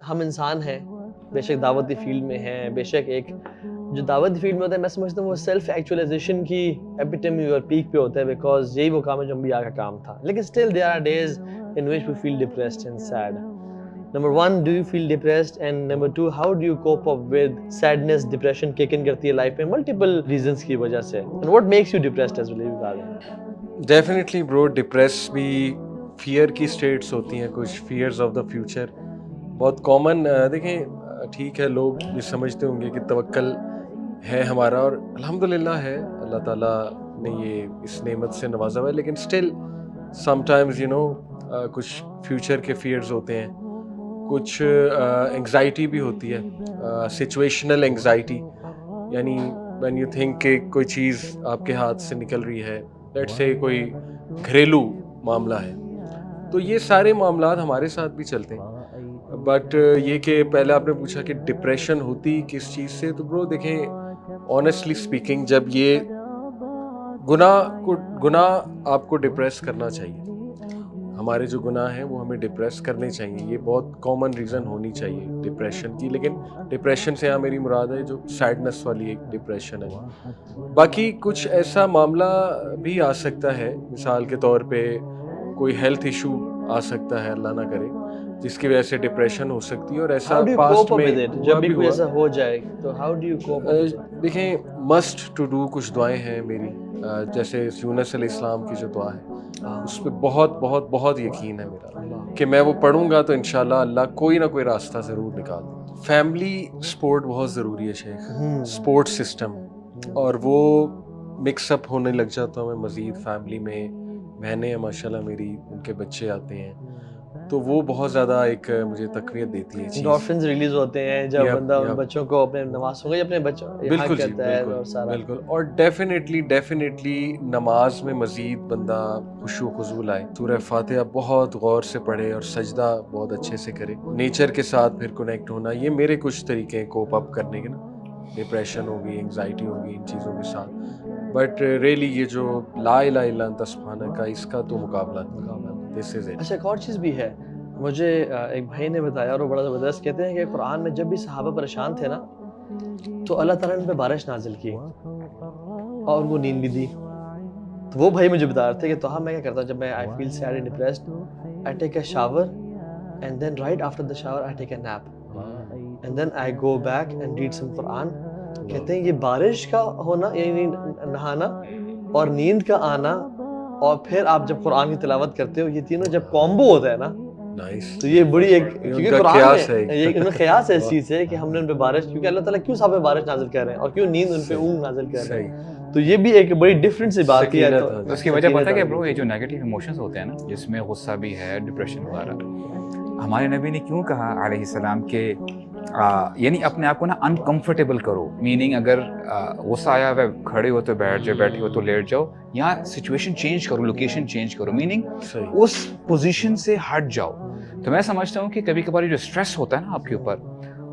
ہم انسان ہیں، بے شک دعوتی فیلڈ میں ہیں، بے شک ایک جو دعوتی فیلڈ میں ہوتا ہے میں سمجھتا ہوں وہ سیلف ایکچولائزیشن کی ایپیٹمی اور پیک پہ ہوتا ہے، بیکاز یہی وہ کام ہے جو انبیاء کا کام تھا. لیکن still there are days in which we feel depressed and sad. Number one, do you feel depressed? And number two, how do you cope up with sadness, depression kick in کرتی ہے life میں multiple reasons کی وجہ سے. And what makes you depressed as well? Definitely برو، depress بھی fair کی status ہوتی ہیں، کچھ فیئرز آف دا فیوچر بہت کامن. دیکھیں ٹھیک ہے، لوگ یہ سمجھتے ہوں گے کہ توکل ہے ہمارا، اور الحمدللہ ہے، اللہ تعالیٰ نے یہ اس نعمت سے نوازا ہوا ہے، لیکن اسٹل سم ٹائمز کچھ فیوچر کے فیئرز ہوتے ہیں، کچھ انگزائٹی بھی ہوتی ہے، سچویشنل انگزائٹی، یعنی وین یو تھنک کہ کوئی چیز آپ کے ہاتھ سے نکل رہی ہے، لیٹ سے کوئی گھریلو معاملہ ہے، تو یہ سارے معاملات ہمارے ساتھ بھی چلتے ہیں. بٹ یہ کہ پہلے آپ نے پوچھا کہ ڈپریشن ہوتی کس چیز سے، تو برو دیکھیں آنیسٹلی اسپیکنگ جب یہ گناہ آپ کو ڈپریس کرنا چاہیے، ہمارے جو گناہ ہیں وہ ہمیں ڈپریس کرنے چاہیے، یہ بہت کامن ریزن ہونی چاہیے ڈپریشن کی. لیکن ڈپریشن سے میری مراد ہے جو سیڈنس والی ایک ڈپریشن ہے. باقی کچھ ایسا معاملہ بھی آ سکتا ہے، مثال کے طور پہ کوئی ہیلتھ ایشو آ سکتا ہے، اللہ نہ کرے، جس کی وجہ سے ڈپریشن ہو سکتی ہے، اور ایسا پاسٹ میں جب بھی کوئی ایسا ہو جائے تو how do you cope up? دیکھیں مسٹ ٹو ڈو کچھ دعائیں ہیں میری، جیسے یونس علیہ السلام کی جو دعا ہے اس پہ بہت بہت بہت یقین ہے میرا کہ میں وہ پڑھوں گا تو انشاءاللہ اللہ کوئی نہ کوئی راستہ ضرور نکال دے. فیملی سپورٹ بہت ضروری ہے شیخ، سپورٹ سسٹم، اور وہ مکس اپ ہونے لگ جاتا ہوں میں مزید. فیملی میں بہنیں ہیں ماشاءاللہ میری، ان کے بچے آتے ہیں، تو وہ بہت زیادہ ایک مجھے تقویت دیتی ہے چیز. انڈورفنز ریلیز ہوتے ہیں جب بندہ ان بچوں کو اپنے نماز ہوگا، اپنے بچوں بالکل جی بالکل. اور ڈیفینیٹلی نماز میں مزید بندہ خشوع و خضوع لائے، سورہ فاتحہ بہت غور سے پڑھے اور سجدہ بہت اچھے سے کرے، نیچر کے ساتھ پھر کنیکٹ ہونا. یہ میرے کچھ طریقے ہیں کوپ اپ کرنے کے نا، ڈپریشن ہوگی، انگزائٹی ہوگی، ان چیزوں کے ساتھ. بٹ ریئلی یہ جو لا الہ الا انت سبحانک کا، اس کا تو مقابلہ نہیں، دس از اٹ. اچھا ایک اور چیز بھی ہے، مجھے ایک بھائی نے بتایا اور وہ بڑا زبردست، کہتے ہیں کہ قرآن میں جب بھی صحابہ پریشان تھے نا تو اللہ تعالیٰ نے ان پہ بارش نازل کی اور وہ نیند بھی دی. تو وہ بھائی مجھے بتا رہے تھے کہ تو میں کیا کرتا ہوں جب میں I feel sad and depressed, I take a shower and then right after the shower I take a nap and then I go back and read some Quran. کہتے ہیں یہ بارش کا ہونا یعنی نہانا اور نیند کا آنا اور پھر آپ جب قرآن کی تلاوت کرتے ہو، یہ تینوں جب کومبو ہوتا ہے نا تو یہ بڑی ایک، کیونکہ قرآن میں یہ ان کا قیاس ہے اس چیز سے کہ ہم نے ان پہ بارش، کیونکہ اللہ تعالیٰ کیوں صاحب بارش نازل کر رہے ہیں اور کیوں نیند ان پہ اونگ نازل کر رہے ہیں، تو یہ بھی ایک بڑی ڈفرینٹ سی بات ہے. تو اس کی وجہ پتہ ہے کہ برو یہ جو نیگیٹو ایموشنز ہوتے ہیں نا، جس میں غصہ بھی ہے، ڈپریشن وغیرہ، ہمارے نبی نے کیوں کہا علیہ السلام کہ یعنی اپنے آپ کو نا انکمفرٹیبل کرو، میننگ اگر غصہ آیا ہوا کھڑے ہو تو بیٹھ جاؤ، بیٹھے ہو تو لیٹ جاؤ، یا سچویشن چینج کرو، لوکیشن چینج کرو، میننگ اس پوزیشن سے ہٹ جاؤ. تو میں سمجھتا ہوں کہ کبھی کبھار جو اسٹریس ہوتا ہے نا آپ کے اوپر،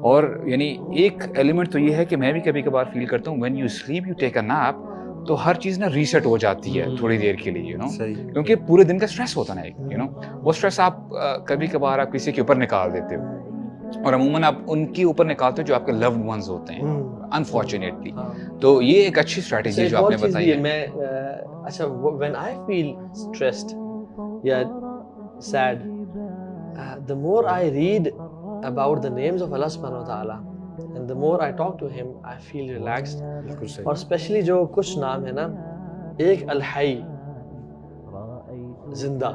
اور یعنی ایک ایلیمنٹ تو یہ ہے کہ میں بھی کبھی کبھار فیل کرتا ہوں when you sleep you take a nap, تو ہر چیز نا ریسیٹ ہو جاتی ہے تھوڑی دیر کے لیے، کیونکہ پورے دن کا اسٹریس ہوتا ہے نا ایک، وہ اسٹریس آپ کبھی کبھار آپ کسی کے اوپر نکال دیتے ہو، اور عموماً آپ ان کے اوپر نکالتے ہو جو آپ کے لوڈ ونز ہوتے ہیں انفارچونیٹلی. تو یہ ایک اچھی اسٹریٹجی جو آپ نے بتائی ہے. میں اچھا when I feel stressed یا sad, the more I read about the names of Allah subhanahu wa ta'ala and the more I talk to him, I feel relaxed. اور اسپیشلی جو کچھ نام ہے نا، ایک الحی، زندہ،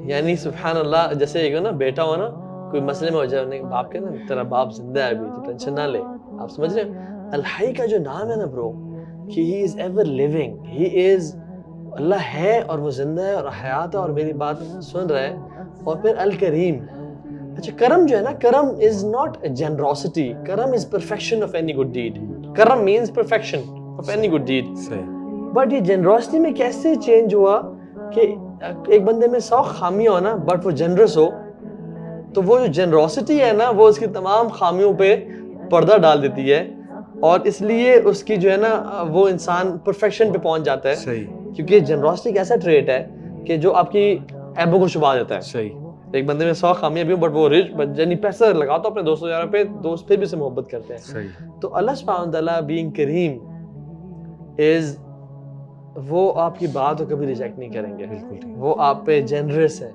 یعنی سبحان اللہ، جیسے ایک نا بیٹا ہو نا کوئی مسئلے میں ہو جائے، باپ کے نا تیرا باپ زندہ ہے ابھی تو ٹینشن نہ لے، آپ سمجھ رہے ہیں. الحی کا جو نام ہے نا برو، کہ ہی از ایور لیونگ، ہی از، اللہ ہے اور وہ زندہ ہے اور حیات ہے اور میری بات سن رہا ہے. اور پھر الکریم. اچھا کرم جو ہے نا، کرم از ناٹ جنروسٹی، کرم is perfection of any good deed. کرم means perfection of any good deed. But یہ جنروسٹی میں کیسے چینج ہوا کہ ایک بندے میں 100 خامیاں ہو نا بٹ وہ جنرس ہو، تو وہ جو جنروسٹی ہے نا وہ اس کی تمام خامیوں پہ پردہ ڈال دیتی ہے، اور اس لیے اس کی جو ہے نا وہ انسان پرفیکشن پہ پہنچ جاتا ہے. کیونکہ جنروسٹی ایک ایسا ٹریٹ ہے کہ جو آپ کی عیبوں کو چھپا دیتا ہے. ایک بندے میں 100 خامیاں بھی ہوں بٹ وہ رچ یعنی پیسہ لگاتا اپنے دوستوں یاروں پہ, دوست پھر بھی سے محبت کرتے ہیں. صحیح. تو اللہ سبحانہ تعالیٰ بینگ کریم از, وہ آپ کی بات کو کبھی ریجیکٹ نہیں کریں گے. وہ آپ پہ جنرس ہیں,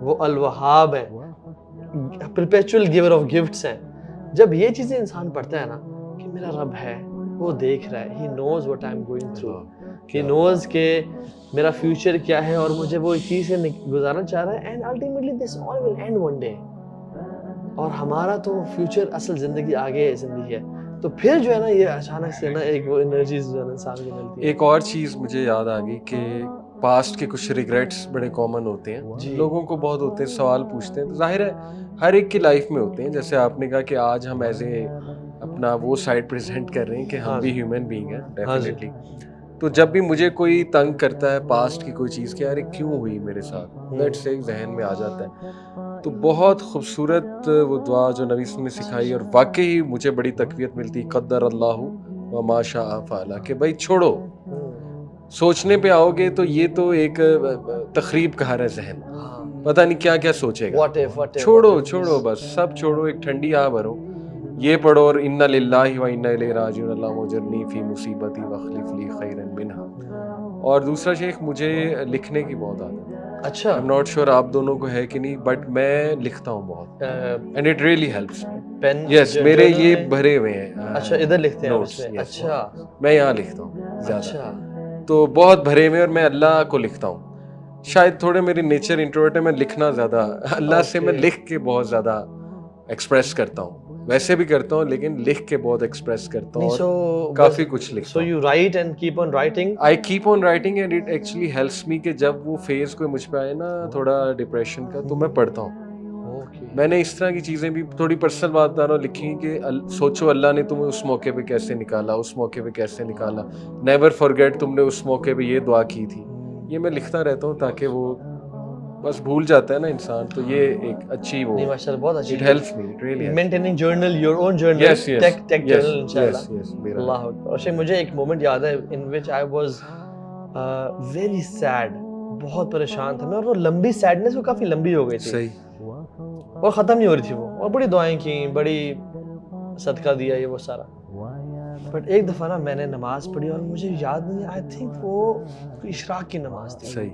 وہ الوہاب ہیں, پرپیچول گیور آف گفٹس ہیں. جب یہ چیزیں انسان پڑھتا ہے نا کہ میرا رب ہے, وہ دیکھ رہا ہے, he knows what I am going through, he knows کہ میرا فیوچر کیا ہے اور مجھے وہ چیز سے گزارنا چاہ رہا ہے, and ultimately this all will end one day. اور ہمارا تو فیوچر اصل زندگی آگے زندگی ہے. تو پھر جو ہے نا یہ اچانک سے نا ایک وہ انرجیز جو ہے نا انسان کو ملتی ہے. ایک اور چیز مجھے یاد آ گئی کہ پاسٹ کے کچھ ریگریٹس بڑے کامن ہوتے ہیں, لوگوں کو بہت ہوتے ہیں, سوال پوچھتے ہیں, تو ظاہر ہے ہر ایک کی لائف میں ہوتے ہیں. جیسے آپ نے کہا کہ آج ہم ایز اے اپنا وہ سائڈ پریزنٹ کر رہے ہیں کہ ہم بھی ہیومن بینگ ہیں ڈیفینیٹلی. تو جب بھی مجھے کوئی تنگ کرتا ہے پاسٹ کی کوئی چیز کہ یار کیوں ہوئی میرے ساتھ, دیٹ سے ذہن میں آ جاتا ہے. تو بہت خوبصورت وہ دعا جو نبی صلی اللہ علیہ وسلم نے سکھائی, اور واقعی مجھے بڑی تقویت ملتی, قدر اللہ وما شاء فعل, کہ بھائی چھوڑو, سوچنے پہ آؤ گے تو یہ تو ایک تخریب کا ہے ذہن, پتہ نہیں کیا کیا سوچے گا. چھوڑو بس, سب چھوڑو, ایک ٹھنڈی آہ بھرو, یہ پڑھو اور انا للہ و انا الیہ راجعون اللہم اجرنی فی مصیبتی واخلف لی خیرا منہا. اور دوسرا شیخ, مجھے لکھنے کی بہت عادت ہے. اچھا, I'm not sure آپ دونوں کو ہے کہ نہیں, بٹ میں لکھتا ہوں بہت, and it really helps me. پین Yes, میرے یہ بھرے ہوئے ہیں. اچھا, ادھر لکھتے ہیں notes, اس میں. yes. اچھا, میں یہاں لکھتا ہوں زیادہ, اچھا, تو بہت بھرے ہوئے, اور میں اللہ کو لکھتا ہوں. شاید تھوڑے میری نیچر انٹروورٹ ہے, میں لکھنا زیادہ, اللہ سے میں لکھ کے بہت زیادہ ایکسپریس کرتا ہوں. ویسے بھی کرتا ہوں لیکن لکھ کے بہت ایکسپریس کرتا ہوں, اور کافی کچھ لکھتا ہوں. So you write and keep on writing? I keep on writing and it actually helps me کہ جب وہ فیز کوئی مجھ پہ آئے نا تھوڑا ڈپریشن کا, تو میں پڑھتا ہوں. میں نے اس طرح کی چیزیں بھی تھوڑی پرسنل بات بتا رہا ہوں لکھی کہ سوچو اللہ نے تمہیں اس موقع پہ کیسے نکالا, اس موقع پہ کیسے نکالا, نیور فارگیٹ تم نے اس موقع پہ یہ دعا کی تھی. یہ میں لکھتا رہتا ہوں تاکہ وہ بس بھول جاتا ہے نا انسان, تو یہ ایک اچھی وہ ماشاءاللہ بہت اچھی. It helps me, it really helps. Maintaining journal, your own journal. Yes, yes. Tech journal انشاءاللہ. Yes. اللہ اکبر. اور مجھے ایک مومنٹ یاد ہے in which I was very sad, بہت پریشان تھا میں, اور وہ لمبی سیڈنس وہ کافی لمبی ہو گئی تھی. صحیح. اور ختم نہیں ہو رہی تھی وہ, اور بڑی دعائیں کی, بڑی صدقہ دیا, یہ وہ سارا. بٹ ایک دفعہ نا میں نے نماز پڑھی اور مجھے یاد نہیں, آئی تھنک وہ اشراق کی نماز تھی. صحیح.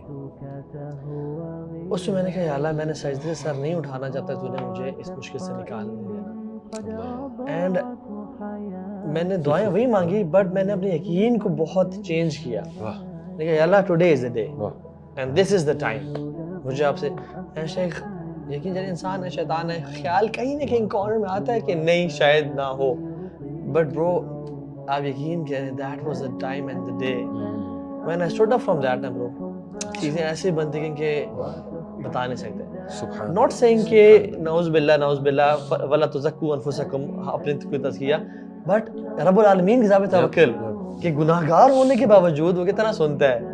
اس میں نے کہا یا اللہ, میں نے سجدے سے سر نہیں اٹھانا چاہتا, تو نے مجھے اس مشکل سے نکال دیا. اینڈ میں نے دعائیں وہی مانگی, بٹ میں نے اپنے یقین کو بہت چینج کیا. میں نے کہا یا اللہ, today is the day and this is the time. مجھے آپ سے شیخ یقین جب انسان ہے, شیطان ہے, خیال کہیں نہ کہیں کارنر میں آتا ہے کہ نہیں شاید نہ ہو, بٹ برو آپ یقین کریں that was the time and the day when I stood up from that, bro, چیزیں ایسے بنتی گئیں کہ بتا نہیں سکتے. Not saying کہ نعوذ باللہ ولا تزکوا انفسکم, اپنے کوئی تزکیہ, بٹ رب العالمین کی ذات توکل کہ گناہگار ہونے کے باوجود وہ کتنا سنتا ہے,